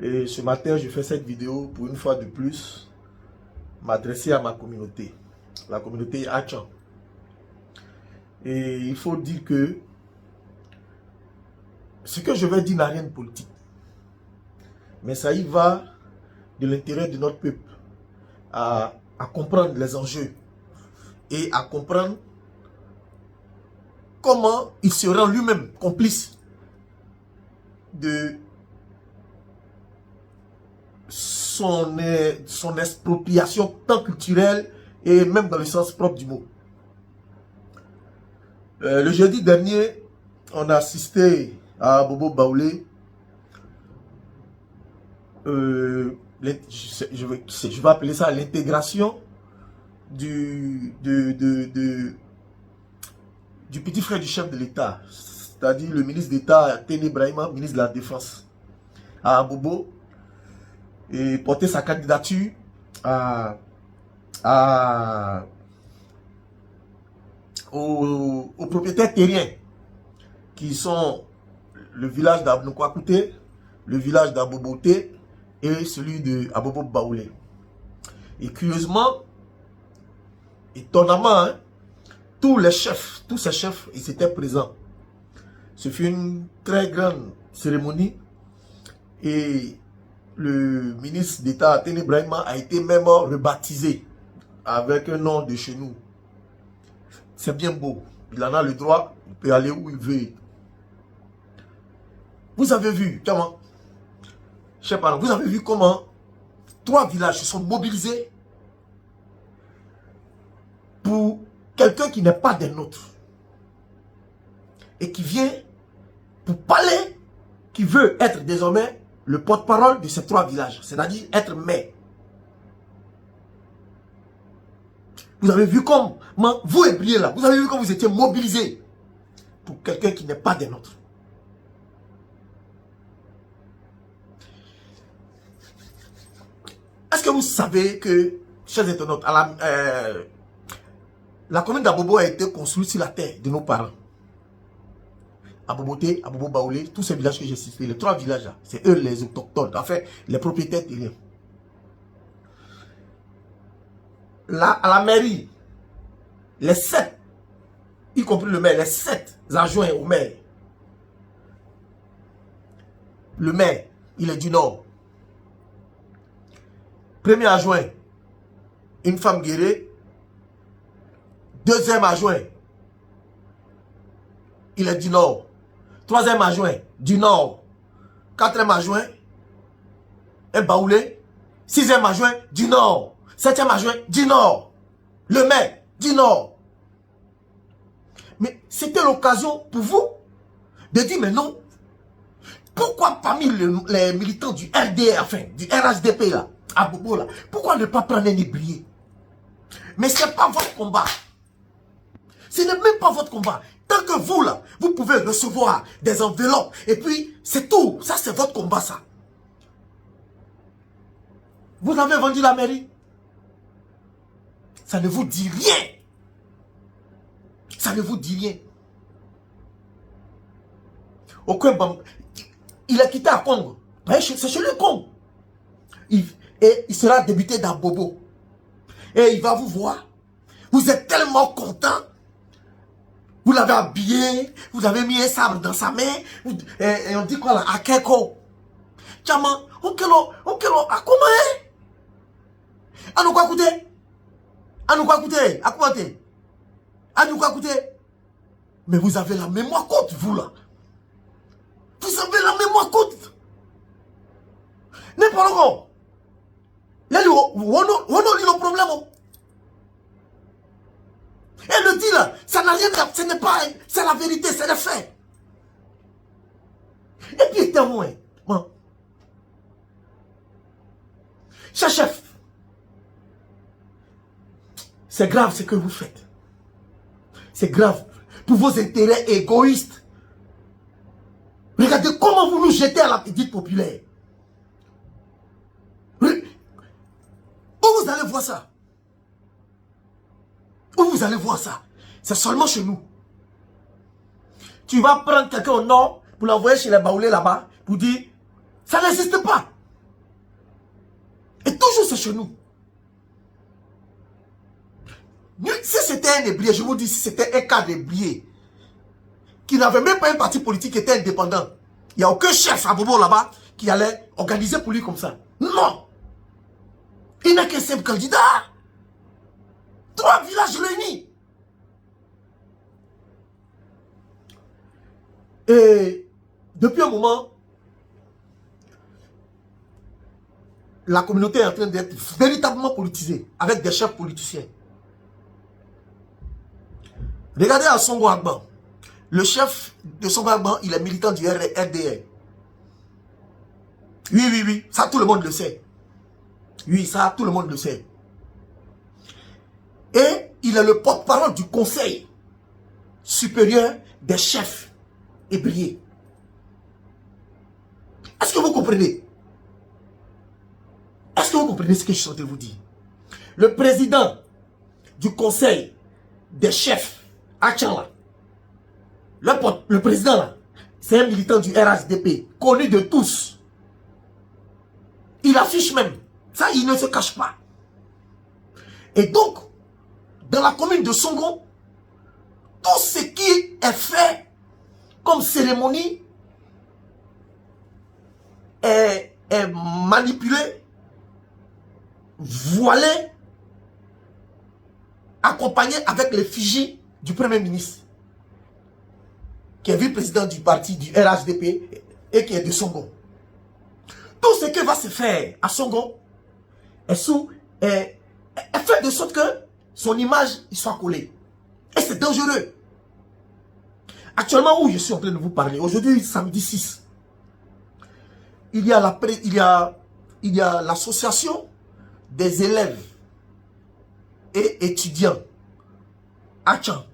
Et ce matin, je fais cette vidéo pour une fois de plus m'adresser à ma communauté, la communauté Achan. Et il faut dire que ce que je vais dire n'a rien de politique. Mais ça y va de l'intérêt de notre peuple à comprendre les enjeux et à comprendre comment il se rend lui-même complice de son expropriation tant culturelle et même dans le sens propre du mot. Le jeudi dernier, on a assisté à Bobo Baoulé. Je vais appeler ça l'intégration du petit frère du chef de l'État, c'est-à-dire le ministre d'État Téné Brahima, ministre de la Défense, à Bobo, et porter sa candidature aux propriétaires terriens qui sont le village d'Abnoukouakouté, le village d'Aboboté et celui de Abobo Baoulé. Et curieusement, étonnamment, hein, tous ces chefs, ils étaient présents. Ce fut une très grande cérémonie et le ministre d'État Téné Brahima a été même rebaptisé avec un nom de chez nous. C'est bien beau. Il en a le droit, il peut aller où il veut. Vous avez vu comment, je sais pas, vous avez vu comment 3 villages se sont mobilisés pour quelqu'un qui n'est pas des nôtres et qui vient pour parler, qui veut être désormais le porte-parole de ces 3 villages, c'est-à-dire être maire. Vous avez vu comment vous ébriez là, vous avez vu comment vous étiez mobilisés pour quelqu'un qui n'est pas des nôtres. Est-ce que vous savez que, chers internautes, la commune d'Abobo a été construite sur la terre de nos parents. Aboboté, Abobo Baoulé, tous ces villages que j'ai cités, les 3 villages là, c'est eux les autochtones, enfin les propriétaires terriens. Là, à la mairie, les 7, y compris le maire, les 7 adjoints au maire. Le maire, il est du Nord. Premier adjoint, une femme guérée. Deuxième adjoint, il est du Nord. Troisième adjoint, du Nord. Quatrième adjoint, un Baoulé. 6e adjoint, du Nord. 7e adjoint, du Nord. Le maire, du Nord. Mais c'était l'occasion pour vous de dire, mais non, pourquoi parmi les militants du RDR, enfin, du RHDP là, à Bobo là, pourquoi ne pas prendre un ébrier? Mais ce n'est pas votre combat. Ce n'est même pas votre combat. Tant que vous là, vous pouvez recevoir des enveloppes et puis c'est tout. Ça c'est votre combat ça. Vous avez vendu la mairie. Ça ne vous dit rien. Ça ne vous dit rien. Aucun il a quitté à Congo. C'est chez le Congo. Et il sera débuté dans Bobo. Et il va vous voir. Vous êtes tellement content. Vous l'avez habillé. Vous avez mis un sabre dans sa main. Et on dit quoi là? Akeko. Tchama. Okelo. Akoma. Anoukouakouté. Anoukouakouté. Akouate. Anoukouakouté. Mais vous avez la mémoire courte, vous là. Vous avez la mémoire courte. N'importe quoi. Là, on a le problème. Elle le dit là, ça n'a rien à... Ce n'est pas... C'est la vérité, c'est le fait. Et puis, témoin. Cher chef, c'est grave ce que vous faites. C'est grave. Pour vos intérêts égoïstes. Regardez comment vous nous jetez à la petite populaire. Où vous allez voir ça? Où vous allez voir ça? C'est seulement chez nous. Tu vas prendre quelqu'un au nord pour l'envoyer chez les Baoulés là-bas pour dire ça n'existe pas. Toujours c'est chez nous. Si c'était un ébrié, je vous dis, si c'était un cas d'ébrié, qui n'avait même pas un parti politique qui était indépendant, il n'y a aucun chef à Bobo là-bas qui allait organiser pour lui comme ça. Non. Il n'a qu'un simple candidat. 3 villages réunis. Et depuis un moment, la communauté est en train d'être véritablement politisée, avec des chefs politiciens. Regardez à Songo Agban. Le chef de Songo Agban, il est militant du RDR. Oui, ça tout le monde le sait. Oui, ça tout le monde le sait. Et il est le porte-parole du conseil supérieur des chefs ébriés. Est-ce que vous comprenez? Est-ce que vous comprenez ce que je suis en train de vous dire? Le président du conseil des chefs Achan là, le président là, c'est un militant du RHDP, connu de tous. Il affiche même. Ça, il ne se cache pas. Et donc, dans la commune de Songo, tout ce qui est fait comme cérémonie est manipulé, voilé, accompagné avec l'effigie du Premier ministre, qui est vice-président du parti du RHDP et qui est de Songo. Tout ce qui va se faire à Songo est fait de sorte que son image soit collée. Et c'est dangereux. Actuellement où je suis en train de vous parler, aujourd'hui samedi 6, il y a l'association des élèves et étudiants Achan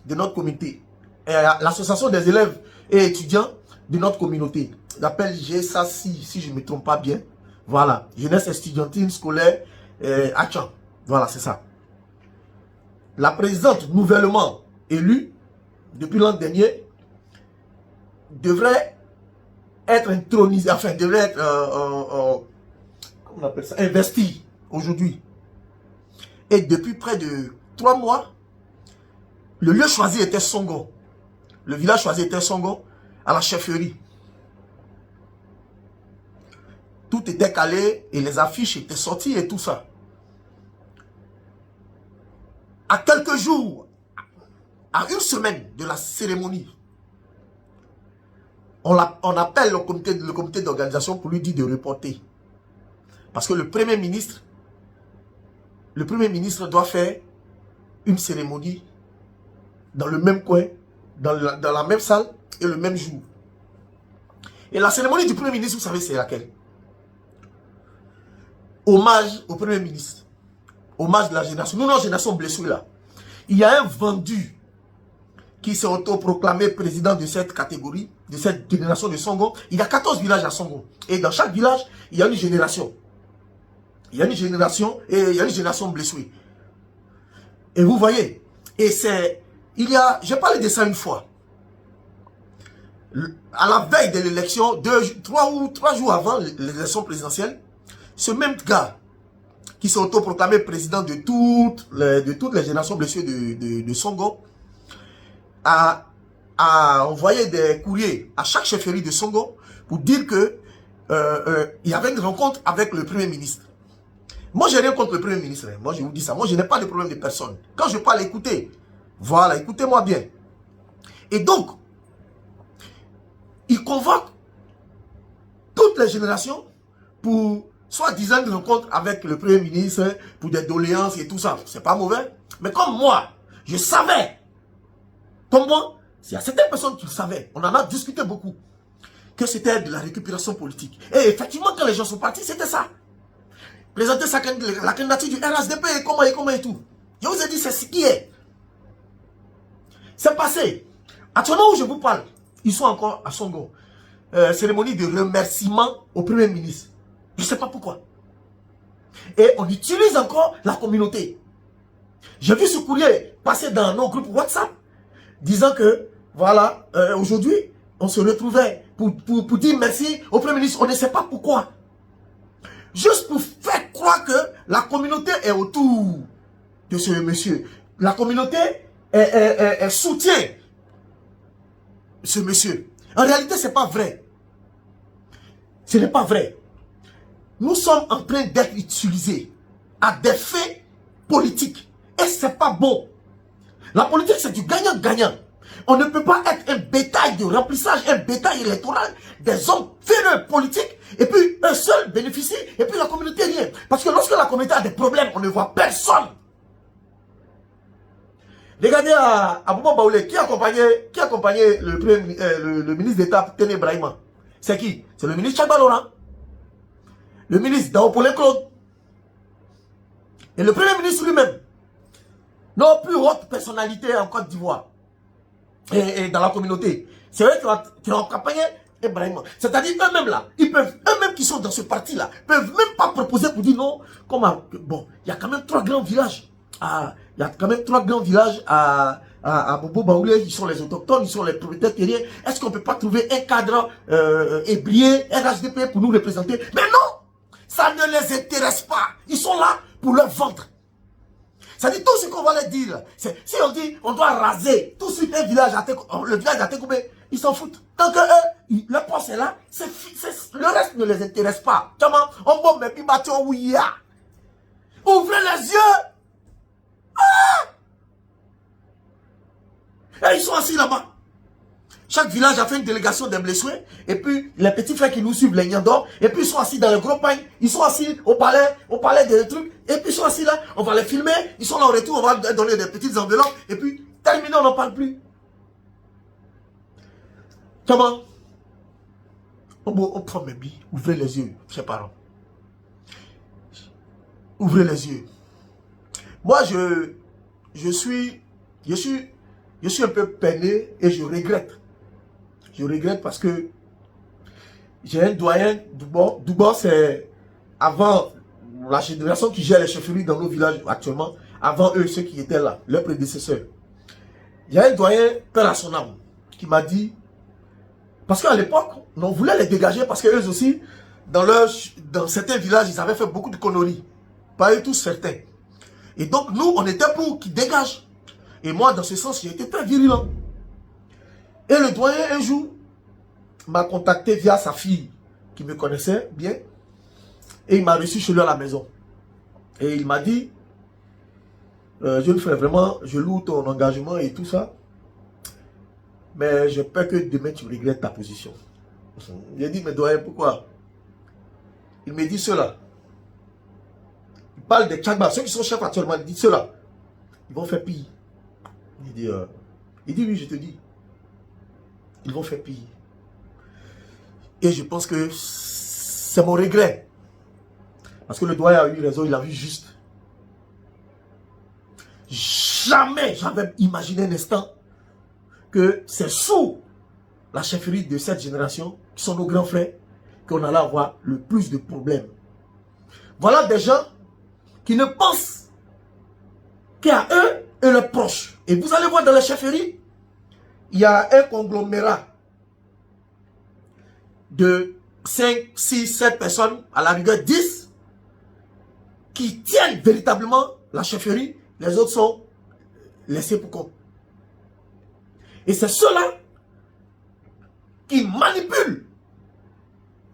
de notre communauté. L'association des élèves et étudiants de notre communauté. J'appelle GSA si je ne me trompe pas bien. Voilà, jeunesse estudiantine scolaire Achan. Voilà, c'est ça. La présidente nouvellement élue depuis l'an dernier devrait être intronisée, enfin devrait être comment on appelle ça, investie aujourd'hui. Et depuis près de 3 mois, le lieu choisi était Songo. Le village choisi était Songo, à la chefferie. Tout était calé et les affiches étaient sorties et tout ça. À quelques jours, à 1 semaine de la cérémonie, on appelle le comité d'organisation pour lui dire de reporter. Parce que le Premier ministre doit faire une cérémonie dans le même coin, dans la même salle et le même jour. Et la cérémonie du Premier ministre, vous savez, c'est laquelle? Hommage au Premier ministre. Hommage de la génération. Nous, notre génération blessée là. Il y a un vendu qui s'est autoproclamé président de cette catégorie, de cette génération de Songo. Il y a 14 villages à Songo. Et dans chaque village, il y a une génération. Il y a une génération et il y a une génération blessée. Et vous voyez, et c'est... j'ai parlé de ça une fois. À la veille de l'élection, 3 jours avant l'élection présidentielle, ce même gars qui s'est autoproclamé président de toutes les générations blessées de Songo a envoyé des courriers à chaque chefferie de Songo pour dire que il y avait une rencontre avec le Premier ministre. Moi, je n'ai rien contre le Premier ministre. Moi, je vous dis ça. Moi, je n'ai pas de problème de personne. Quand je parle, écoutez. Voilà, écoutez-moi bien. Et donc, il convoque toutes les générations pour soi-disant une rencontre avec le Premier ministre, pour des doléances et tout ça. C'est pas mauvais. Mais comme moi, je savais, comme moi, il y a certaines personnes qui le savaient, on en a discuté beaucoup, que c'était de la récupération politique. Et effectivement, quand les gens sont partis, c'était ça. Présenter la candidature du RHDP et comment et tout. Je vous ai dit, c'est ce qui est. C'est passé. Actuellement où je vous parle, ils sont encore à Songo. Cérémonie de remerciement au Premier ministre. Je ne sais pas pourquoi. Et on utilise encore la communauté. J'ai vu ce courrier passer dans nos groupes WhatsApp, disant que, voilà, aujourd'hui, on se retrouvait pour dire merci au Premier ministre. On ne sait pas pourquoi. Juste pour faire croire que la communauté est autour de ce monsieur. La communauté soutient ce monsieur. En réalité, ce n'est pas vrai. Ce n'est pas vrai. Nous sommes en train d'être utilisés à des fins politiques. Et ce n'est pas bon. La politique, c'est du gagnant-gagnant. On ne peut pas être un bétail de remplissage, un bétail électoral des hommes véreux politiques, et puis un seul bénéficie, et puis la communauté rien. Parce que lorsque la communauté a des problèmes, on ne voit personne. Regardez à Bouba Baoulé, qui accompagnait le ministre d'État Téné Brahima. C'est qui? C'est le ministre Tchagba Laurent, le ministre Daopoulin Claude, et le premier ministre lui-même. Nos plus hautes personnalités en Côte d'Ivoire et dans la communauté. C'est eux qui ont accompagné Ibrahima. C'est-à-dire eux-mêmes là, eux-mêmes qui sont dans ce parti-là, peuvent même pas proposer pour dire non. Comment? Bon, il y a quand même 3 grands villages. Il y a quand même 3 grands villages à Bobo Baoulé, ils sont les autochtones, ils sont les propriétaires terriens. Est-ce qu'on ne peut pas trouver un cadre ébrié, un HDP pour nous représenter? Mais non! Ça ne les intéresse pas. Ils sont là pour leur ventre. Ça dit tout ce qu'on va leur dire. Si on dit on doit raser tout de suite un village, le village à Tekoubé, ils s'en foutent. Tant que eux, leur poste est là, le reste ne les intéresse pas. On bombe et puis bâton ouïa. Ouvrez les yeux. Et ils sont assis là-bas. Chaque village a fait une délégation des blessés. Et puis, les petits frères qui nous suivent, les Nyandors. Et puis, ils sont assis dans le gros pagne. Ils sont assis au palais des trucs. Et puis, ils sont assis là. On va les filmer. Ils sont là au retour. On va leur donner des petites enveloppes. Et puis, terminé, on n'en parle plus. Comment? On prend mes billes. Ouvrez les yeux, chers parents. Ouvrez les yeux. Moi, je suis un peu peiné et je regrette. Je regrette parce que j'ai un doyen, Douban, c'est avant la génération qui gère les chefferies dans nos villages actuellement, avant eux, ceux qui étaient là, leurs prédécesseurs. Il y a un doyen, père à son âme, qui m'a dit, parce qu'à l'époque, on voulait les dégager parce qu'eux aussi, dans certains villages, ils avaient fait beaucoup de conneries. Pas eux tous certains. Et donc, nous, on était pour qu'ils dégagent. Et moi, dans ce sens, j'ai été très virulent. Et le doyen, un jour, m'a contacté via sa fille, qui me connaissait bien. Et il m'a reçu chez lui à la maison. Et il m'a dit, jeune frère, vraiment, je loue ton engagement et tout ça. Mais j'ai peur que demain, tu regrettes ta position. J'ai dit, mais doyen, pourquoi? Il me dit cela. Il parle des Tchagba, ceux qui sont chefs actuellement, il dit cela. Ils vont faire pire. Il dit oui, je te dis. Ils vont faire pire. Et je pense que c'est mon regret. Parce que le doyen a eu raison, il a vu juste. Jamais j'avais imaginé un instant que c'est sous la chefferie de cette génération, qui sont nos grands frères, qu'on allait avoir le plus de problèmes. Voilà des gens qui ne pensent qu'à eux et leurs proches. Et vous allez voir dans les chefferies, il y a un conglomérat de 5, 6, 7 personnes, à la rigueur 10, qui tiennent véritablement la chefferie. Les autres sont laissés pour compte. Et c'est ceux-là qui manipulent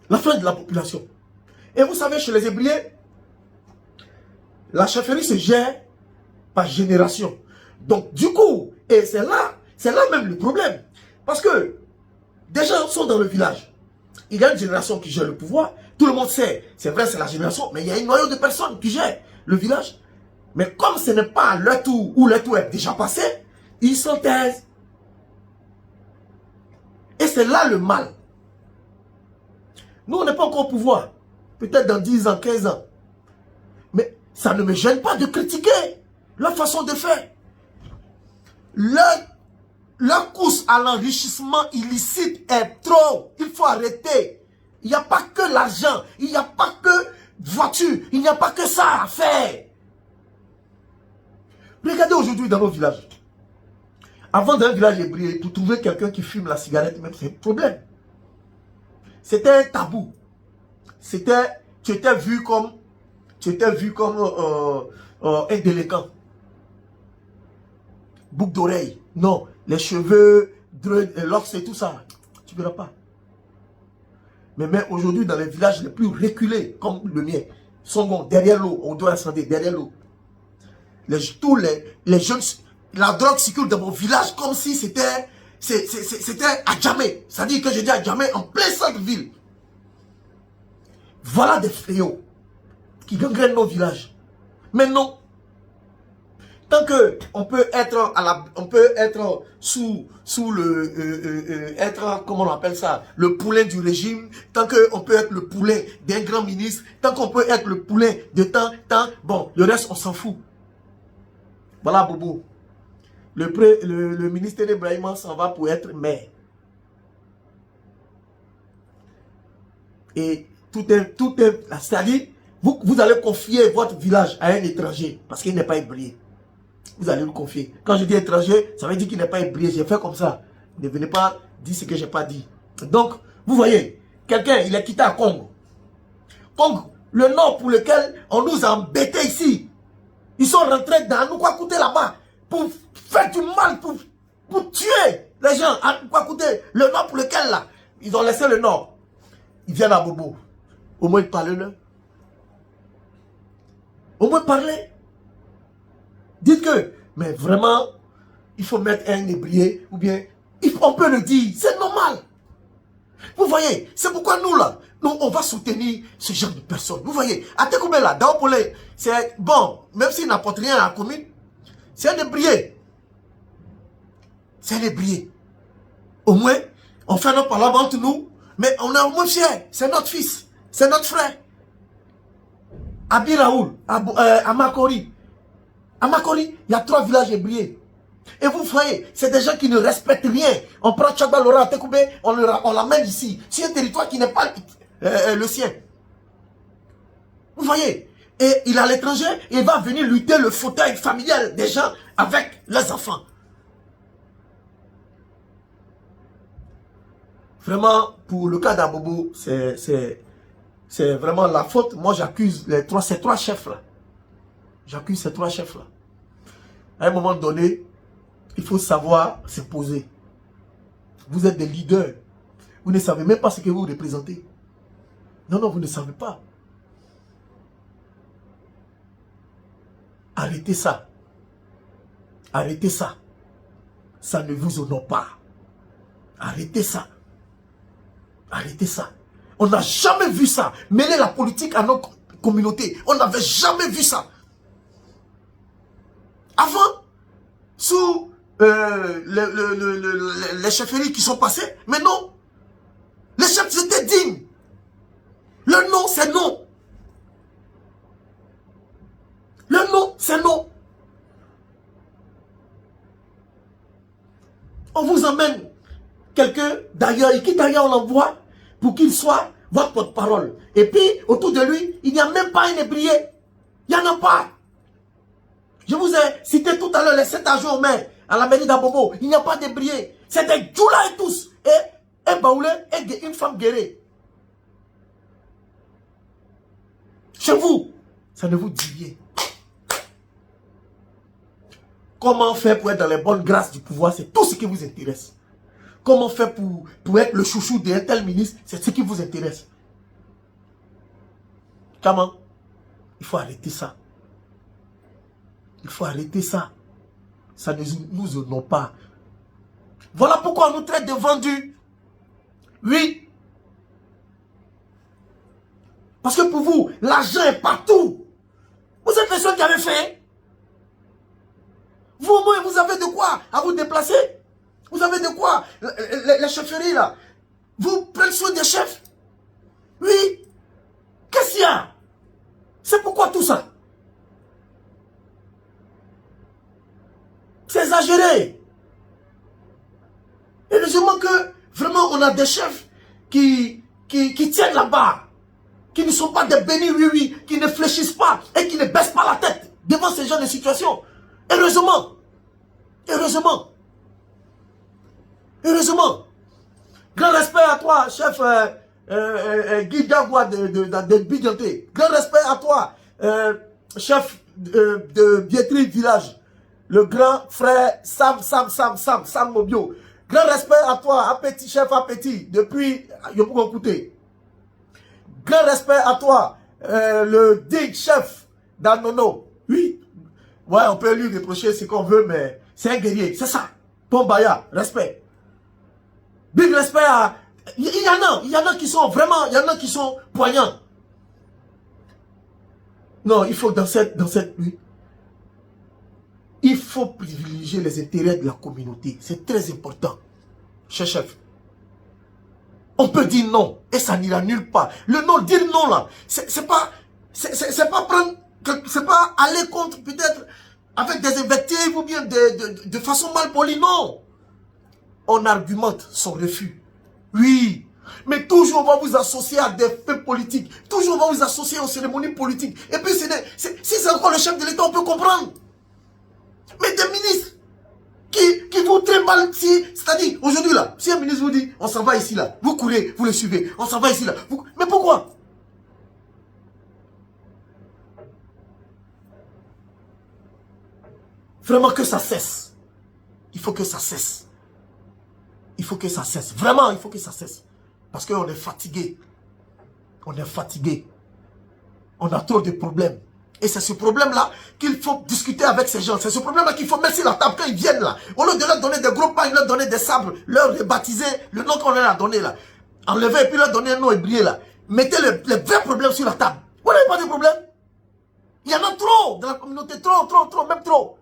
la fin de la population. Et vous savez, chez les Hébriers, la chefferie se gère par génération. Donc, du coup, et c'est là même le problème. Parce que des gens sont dans le village. Il y a une génération qui gère le pouvoir. Tout le monde sait, c'est vrai, c'est la génération, mais il y a un noyau de personnes qui gèrent le village. Mais comme ce n'est pas leur tour ou leur tour est déjà passé, ils s'en taisent. Et c'est là le mal. Nous, on n'est pas encore au pouvoir. Peut-être dans 10 ans, 15 ans. Mais ça ne me gêne pas de critiquer leur façon de faire. Leur course à l'enrichissement illicite est trop. Il faut arrêter. Il n'y a pas que l'argent. Il n'y a pas que voiture. Il n'y a pas que ça à faire. Regardez aujourd'hui dans nos villages. Avant d'un village hébreu, pour trouver quelqu'un qui fume la cigarette, même c'est un problème. C'était un tabou. C'était tu étais vu comme un délinquant. Boucle d'oreille. Non, les cheveux, l'ox et tout ça. Tu ne verras pas. Mais même aujourd'hui, dans les villages les plus reculés, comme le mien, Songon, derrière l'eau, on doit ascender, derrière l'eau. Tous les jeunes, la drogue circule dans mon village comme si c'était à jamais. C'est-à-dire que je dis à jamais en plein centre-ville. Voilà des fléaux qui gangrènent nos villages. Mais non. Tant que on peut être sous le comment on appelle ça, le poulain du régime, tant que on peut être le poulain d'un grand ministre, tant qu'on peut être le poulain de temps, bon, le reste on s'en fout. Voilà Bobo. Le ministère d'Ibrahima s'en va pour être maire. Et tout est, c'est-à-dire, vous allez confier votre village à un étranger parce qu'il n'est pas ébrié. Vous allez le confier. Quand je dis étranger, ça veut dire qu'il n'est pas ébrié. J'ai fait comme ça. Ne venez pas dire ce que je n'ai pas dit. Donc, vous voyez, quelqu'un, il est quitté à Congo. Congo, le nord pour lequel on nous a embêtés ici. Ils sont rentrés dans nous quoi coûter là-bas pour faire du mal, pour tuer les gens. À quoi coûter le nord pour lequel là, ils ont laissé le nord. Ils viennent à Bobo. Au moins, ils parlent-le. Au moins, parler. Dites que, mais vraiment, il faut mettre un ébrié, ou bien, on peut le dire, c'est normal. Vous voyez, c'est pourquoi nous là, on va soutenir ce genre de personnes. Vous voyez, à Tekoubé là, Daopolé, c'est bon, même s'il n'apporte rien à la commune, c'est un ébrié. C'est un ébrié. Au moins, on fait notre parole entre nous, mais on est au moins fiers. C'est notre fils, c'est notre frère. Abi Raoul, à Makori. À Makori, il y a 3 villages ébriés. Et vous voyez, c'est des gens qui ne respectent rien. On prend Tchakba Laura à Tekoubé, on l'amène ici. C'est un territoire qui n'est pas le sien. Vous voyez, et il est à l'étranger, il va venir lutter le fauteuil familial des gens avec leurs enfants. Vraiment, pour le cas d'Abobo, c'est vraiment la faute. Moi, j'accuse ces trois chefs-là. J'accuse ces 3 chefs-là. À un moment donné, il faut savoir se poser. Vous êtes des leaders. Vous ne savez même pas ce que vous représentez. Non, non, vous ne savez pas. Arrêtez ça. Arrêtez ça. Ça ne vous honore pas. Arrêtez ça. Arrêtez ça. On n'a jamais vu ça. Mêler la politique à notre communauté. On n'avait jamais vu ça. Avant, sous les chefferies qui sont passées, mais non. Les chefs étaient dignes. Le non, c'est non. Le non, c'est non. On vous emmène quelqu'un d'ailleurs, et qui d'ailleurs on l'envoie pour qu'il soit votre porte-parole. Et puis, autour de lui, il n'y a même pas un ébrié. Il n'y en a pas. Je vous ai cité tout à l'heure les 7 agents au maire à la mairie d'Abobo. Il n'y a pas d'ébrié. C'est des djoula et tous. Et un baoulé et une femme guérée. Chez vous, ça ne vous dit rien. Comment faire pour être dans les bonnes grâces du pouvoir, c'est tout ce qui vous intéresse. Comment faire pour être le chouchou d'un tel ministre, c'est ce qui vous intéresse. Comment? Il faut arrêter ça. Il faut arrêter ça. Ça ne nous honore pas. Voilà pourquoi on nous traite de vendus. Oui. Parce que pour vous, l'argent est partout. Vous êtes les seuls qui avez fait. Vous au moins, vous avez de quoi à vous déplacer. Vous avez de quoi. Les chefferies là. Vous prenez soin des chefs. Oui. Qu'est-ce qu'il y a? C'est pourquoi tout ça? C'est exagéré. Et heureusement que vraiment on a des chefs qui tiennent là-bas, qui ne sont pas des bénis oui, qui ne fléchissent pas et qui ne baissent pas la tête devant ce genre de situation. Heureusement. Heureusement. Heureusement. Grand respect à toi, chef Guy Diagua de Bidianté. Grand respect à toi, chef de Bietri Village. Le grand frère Sam Mobio. Grand respect à toi, appétit, chef appétit, depuis Yopoukoukouté. Grand respect à toi, le digne chef d'Anono. Oui, ouais, on peut lui reprocher ce qu'on veut, mais c'est un guerrier, c'est ça. Pombaya, respect. Big respect à... Il y en a qui sont vraiment, il y en a qui sont poignants. Non, il faut dans cette nuit, il faut privilégier les intérêts de la communauté. C'est très important, cher chef. On peut dire non et ça n'ira nulle part. Le non, dire non là, c'est pas prendre, c'est pas aller contre peut-être avec des invectives ou bien de façon mal polie, non. On argumente son refus. Oui, mais toujours on va vous associer à des faits politiques. Toujours on va vous associer aux cérémonies politiques. Et puis si c'est encore le chef de l'État, on peut comprendre. Mais des ministres qui vont très mal, c'est-à-dire aujourd'hui là, si un ministre vous dit on s'en va ici là, vous courez, vous le suivez, on s'en va ici là. Mais pourquoi? Vraiment que ça cesse. Il faut que ça cesse. Il faut que ça cesse. Vraiment, il faut que ça cesse. Parce qu'on est fatigué. On est fatigué. On a trop de problèmes. Et c'est ce problème-là qu'il faut discuter avec ces gens. C'est ce problème-là qu'il faut mettre sur la table quand ils viennent là. Au lieu de leur donner des gros pains, leur donner des sabres, leur rebaptiser le nom qu'on leur a donné là. Enlever et puis leur donner un nom hébreu là. Mettez les vrais problèmes sur la table. Vous n'avez pas de problème? Il y en a trop dans la communauté. Trop, même trop.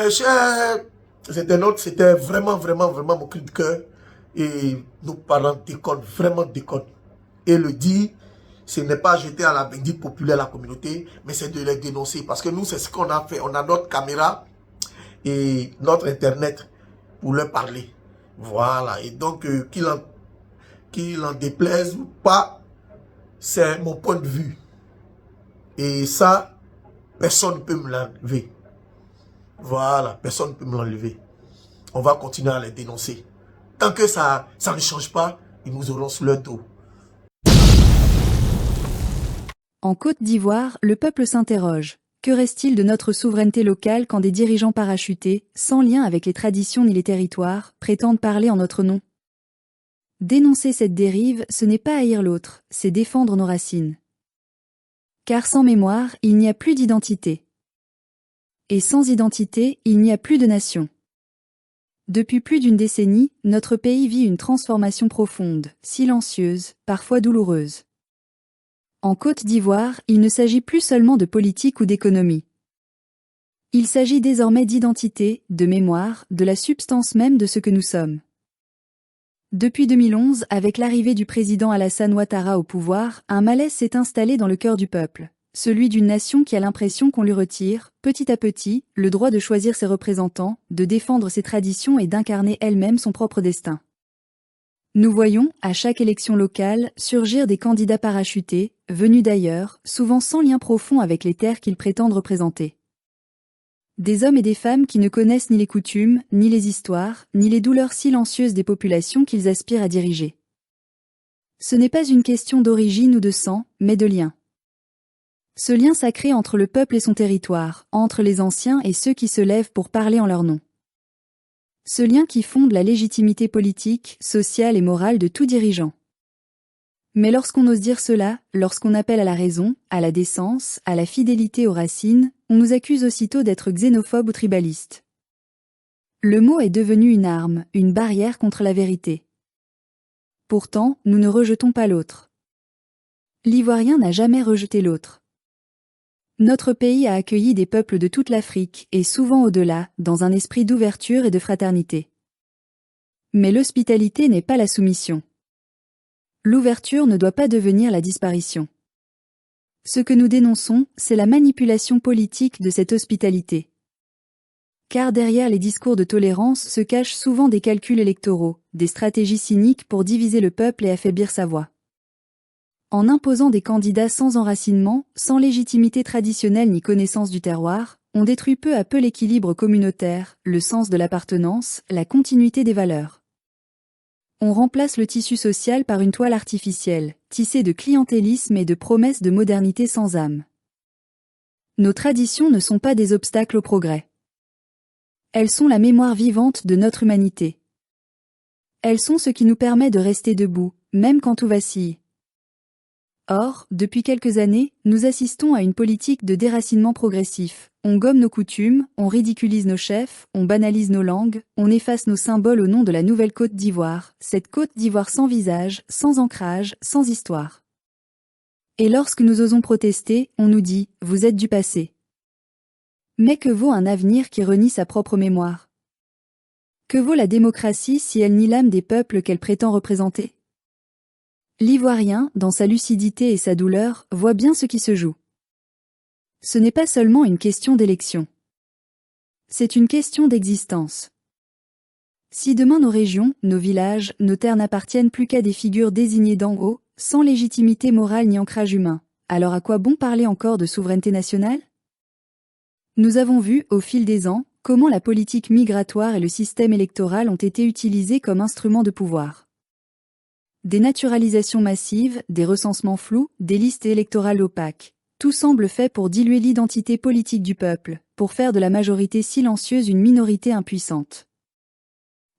Cher internaute, c'était vraiment mon cri de cœur. Et nos parents déconnent, vraiment déconnent. Et le dire, ce n'est pas jeter à la bendite populaire la communauté, mais c'est de les dénoncer. Parce que nous, c'est ce qu'on a fait. On a notre caméra et notre internet pour leur parler. Voilà. Et donc, qu'il en déplaise ou pas, c'est mon point de vue. Et ça, personne ne peut me l'enlever. Voilà, personne ne peut me l'enlever. On va continuer à les dénoncer. Tant que ça ne change pas, ils nous auront sous leur dos. En Côte d'Ivoire, le peuple s'interroge. Que reste-t-il de notre souveraineté locale quand des dirigeants parachutés, sans lien avec les traditions ni les territoires, prétendent parler en notre nom? Dénoncer cette dérive, ce n'est pas haïr l'autre, c'est défendre nos racines. Car sans mémoire, il n'y a plus d'identité. Et sans identité, il n'y a plus de nation. Depuis plus d'une décennie, notre pays vit une transformation profonde, silencieuse, parfois douloureuse. En Côte d'Ivoire, il ne s'agit plus seulement de politique ou d'économie. Il s'agit désormais d'identité, de mémoire, de la substance même de ce que nous sommes. Depuis 2011, avec l'arrivée du président Alassane Ouattara au pouvoir, un malaise s'est installé dans le cœur du peuple, celui d'une nation qui a l'impression qu'on lui retire, petit à petit, le droit de choisir ses représentants, de défendre ses traditions et d'incarner elle-même son propre destin. Nous voyons, à chaque élection locale, surgir des candidats parachutés, venus d'ailleurs, souvent sans lien profond avec les terres qu'ils prétendent représenter. Des hommes et des femmes qui ne connaissent ni les coutumes, ni les histoires, ni les douleurs silencieuses des populations qu'ils aspirent à diriger. Ce n'est pas une question d'origine ou de sang, mais de lien. Ce lien sacré entre le peuple et son territoire, entre les anciens et ceux qui se lèvent pour parler en leur nom. Ce lien qui fonde la légitimité politique, sociale et morale de tout dirigeant. Mais lorsqu'on ose dire cela, lorsqu'on appelle à la raison, à la décence, à la fidélité aux racines, on nous accuse aussitôt d'être xénophobe ou tribaliste. Le mot est devenu une arme, une barrière contre la vérité. Pourtant, nous ne rejetons pas l'autre. L'Ivoirien n'a jamais rejeté l'autre. Notre pays a accueilli des peuples de toute l'Afrique, et souvent au-delà, dans un esprit d'ouverture et de fraternité. Mais l'hospitalité n'est pas la soumission. L'ouverture ne doit pas devenir la disparition. Ce que nous dénonçons, c'est la manipulation politique de cette hospitalité. Car derrière les discours de tolérance se cachent souvent des calculs électoraux, des stratégies cyniques pour diviser le peuple et affaiblir sa voix. En imposant des candidats sans enracinement, sans légitimité traditionnelle ni connaissance du terroir, On détruit peu à peu l'équilibre communautaire, le sens de l'appartenance, la continuité des valeurs. On remplace le tissu social par une toile artificielle, tissée de clientélisme et de promesses de modernité sans âme. Nos traditions ne sont pas des obstacles au progrès. Elles sont la mémoire vivante de notre humanité. Elles sont ce qui nous permet de rester debout, même quand tout vacille. Or, depuis quelques années, nous assistons à une politique de déracinement progressif. On gomme nos coutumes, on ridiculise nos chefs, on banalise nos langues, on efface nos symboles au nom de la nouvelle Côte d'Ivoire, cette Côte d'Ivoire sans visage, sans ancrage, sans histoire. Et lorsque nous osons protester, on nous dit « vous êtes du passé ». Mais que vaut un avenir qui renie sa propre mémoire? Que vaut la démocratie si elle nie l'âme des peuples qu'elle prétend représenter? L'Ivoirien, dans sa lucidité et sa douleur, voit bien ce qui se joue. Ce n'est pas seulement une question d'élection. C'est une question d'existence. Si demain nos régions, nos villages, nos terres n'appartiennent plus qu'à des figures désignées d'en haut, sans légitimité morale ni ancrage humain, alors à quoi bon parler encore de souveraineté nationale? Nous avons vu, au fil des ans, comment la politique migratoire et le système électoral ont été utilisés comme instruments de pouvoir. Des naturalisations massives, des recensements flous, des listes électorales opaques. Tout semble fait pour diluer l'identité politique du peuple, pour faire de la majorité silencieuse une minorité impuissante.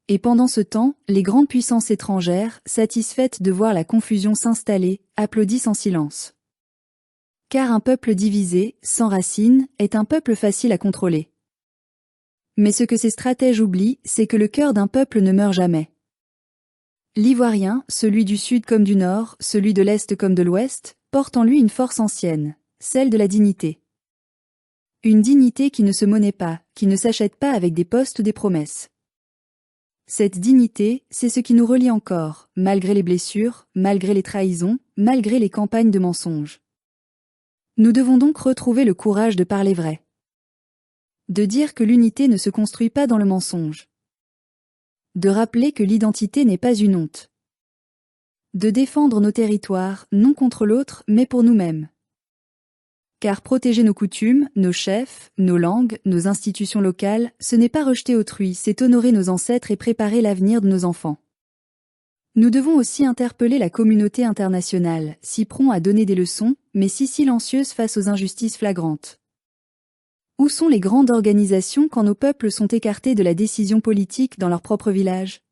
Et pendant ce temps, les grandes puissances étrangères, satisfaites de voir la confusion s'installer, applaudissent en silence. Car un peuple divisé, sans racines, est un peuple facile à contrôler. Mais ce que ces stratèges oublient, c'est que le cœur d'un peuple ne meurt jamais. L'Ivoirien, celui du Sud comme du Nord, celui de l'Est comme de l'Ouest, porte en lui une force ancienne, celle de la dignité. Une dignité qui ne se monnaie pas, qui ne s'achète pas avec des postes ou des promesses. Cette dignité, c'est ce qui nous relie encore, malgré les blessures, malgré les trahisons, malgré les campagnes de mensonges. Nous devons donc retrouver le courage de parler vrai. De dire que l'unité ne se construit pas dans le mensonge. De rappeler que l'identité n'est pas une honte. De défendre nos territoires, non contre l'autre, mais pour nous-mêmes. Car protéger nos coutumes, nos chefs, nos langues, nos institutions locales, ce n'est pas rejeter autrui, c'est honorer nos ancêtres et préparer l'avenir de nos enfants. Nous devons aussi interpeller la communauté internationale, si prompt à donner des leçons, mais si silencieuse face aux injustices flagrantes. Où sont les grandes organisations quand nos peuples sont écartés de la décision politique dans leur propre village?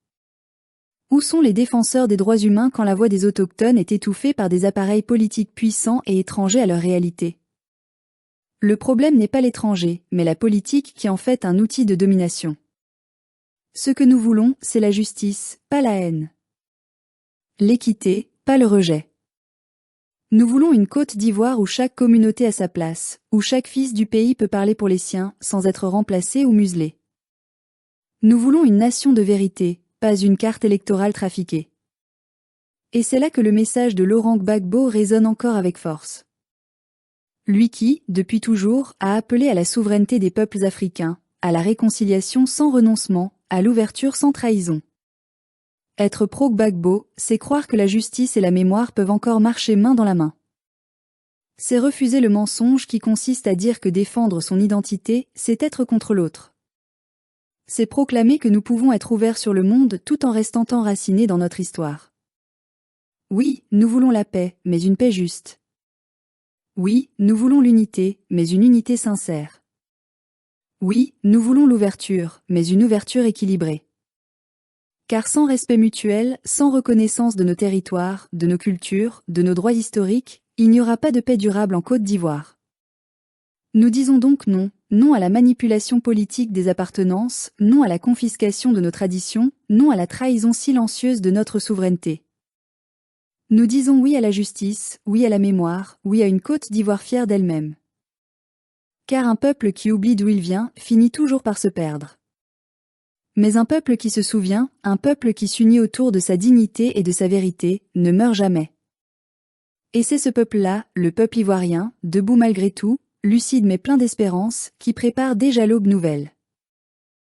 Où sont les défenseurs des droits humains quand la voix des autochtones est étouffée par des appareils politiques puissants et étrangers à leur réalité? Le problème n'est pas l'étranger, mais la politique qui en fait un outil de domination. Ce que nous voulons, c'est la justice, pas la haine. L'équité, pas le rejet. Nous voulons une Côte d'Ivoire où chaque communauté a sa place, où chaque fils du pays peut parler pour les siens, sans être remplacé ou muselé. Nous voulons une nation de vérité, pas une carte électorale trafiquée. Et c'est là que le message de Laurent Gbagbo résonne encore avec force. Lui qui, depuis toujours, a appelé à la souveraineté des peuples africains, à la réconciliation sans renoncement, à l'ouverture sans trahison. Être pro-Gbagbo, c'est croire que la justice et la mémoire peuvent encore marcher main dans la main. C'est refuser le mensonge qui consiste à dire que défendre son identité, c'est être contre l'autre. C'est proclamer que nous pouvons être ouverts sur le monde tout en restant enracinés dans notre histoire. Oui, nous voulons la paix, mais une paix juste. Oui, nous voulons l'unité, mais une unité sincère. Oui, nous voulons l'ouverture, mais une ouverture équilibrée. Car sans respect mutuel, sans reconnaissance de nos territoires, de nos cultures, de nos droits historiques, il n'y aura pas de paix durable en Côte d'Ivoire. Nous disons donc non, non à la manipulation politique des appartenances, non à la confiscation de nos traditions, non à la trahison silencieuse de notre souveraineté. Nous disons oui à la justice, oui à la mémoire, oui à une Côte d'Ivoire fière d'elle-même. Car un peuple qui oublie d'où il vient finit toujours par se perdre. Mais un peuple qui se souvient, un peuple qui s'unit autour de sa dignité et de sa vérité, ne meurt jamais. Et c'est ce peuple-là, le peuple ivoirien, debout malgré tout, lucide mais plein d'espérance, qui prépare déjà l'aube nouvelle.